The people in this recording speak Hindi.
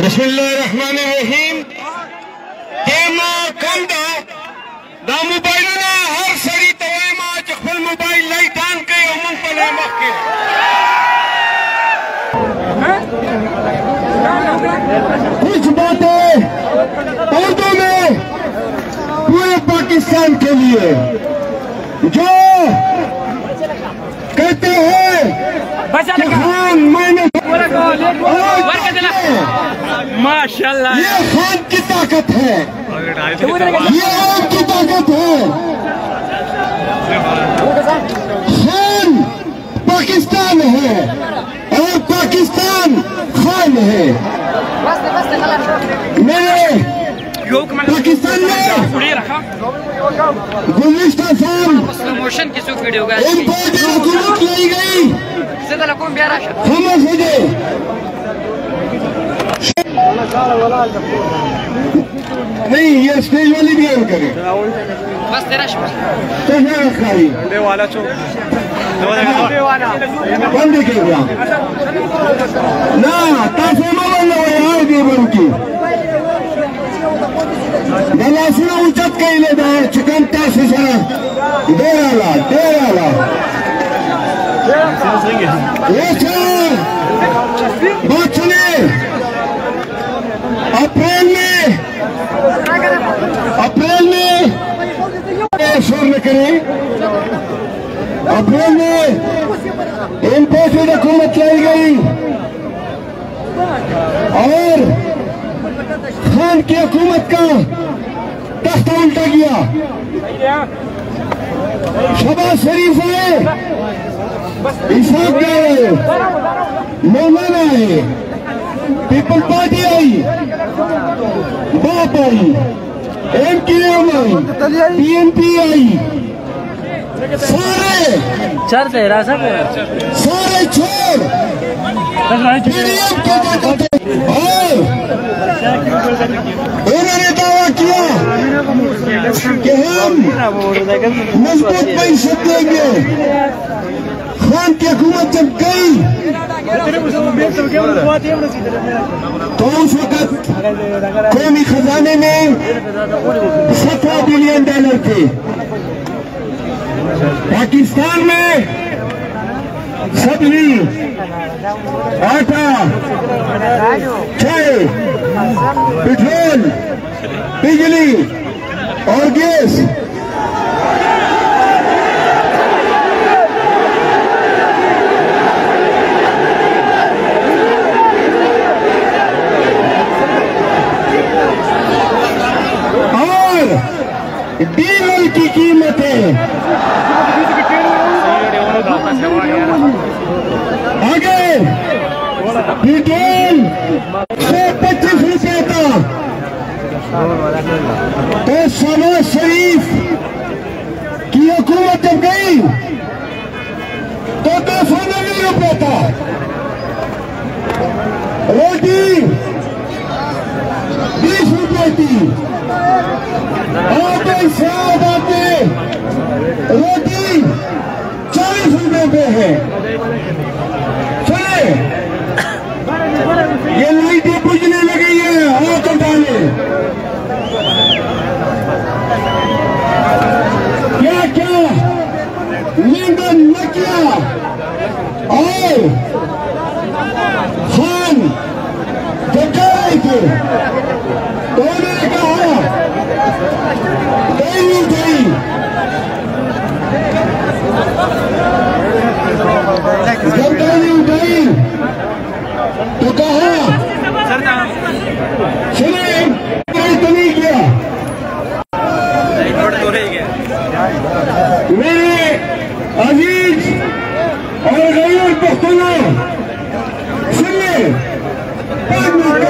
बिस्मिल्लाहिर्रहमानिर्रहीम। देमा कम दा मोबाइल ना हर सरी तवेमा चखल मोबाइल लाइट ऑन के उमंग पर मक्के कुछ बातें उर्दू में पूरे पाकिस्तान के लिए जो कहते हैं कि खान मैंने माशाल्लाह ये खान की ताकत है, ये आपकी ताकत है। खान पाकिस्तान है और पाकिस्तान खान है। मेरे पाकिस्तान में गुज़िश्ता साल इम्पोर्टेड हुकूमत लाई गई, हमस हो गए। नहीं, ये स्टेज वाली भी ऑन करें बस तेरा बंद कीजिए ना ताफेमा वाला यार देवन की गलासना उचत कइले दा चिकन तासी सरा डेराला ये बात सुने। अप्रैल में शोर न करें। अप्रैल में इम्पोर्टेड हुकूमत लाई गई और खान की हुकूमत का तख्ता उल्टा गया। शहबाज शरीफ आए, इसाक आए, मौलाना आए, पीपल पार्टी आई, बाप आई, MKM आई, PNP आई, सारे छोड़ और उन्होंने दावा किया कि हम मजबूत पैसे देंगे। खान की हुकूमत जब गई तो उस वक्त कौमी खजाने में $17 बिलियन थे। पाकिस्तान में सब्जी, आटा, चाय, पेट्रोल, बिजली और गैस और डीजल की कीमतें आगे पेट्रोल 125 रुपए था तो शहबाज शरीफ की हुकूमत जब गई तो 290 रुपए था। रोटी 20 रुपए थी। रोटी 40 रुपए पे है। चले ये लाइटें बुझने लगी है, हाथ उठाने क्या लीडर न किया और खान जब जा रहे थे तो उन्होंने कहा नहीं जब गाड़ी उठाई तो कहा सुने तो नहीं किया। मेरे अजीज और गैर पख्तूनों सुनिए 5 मिनट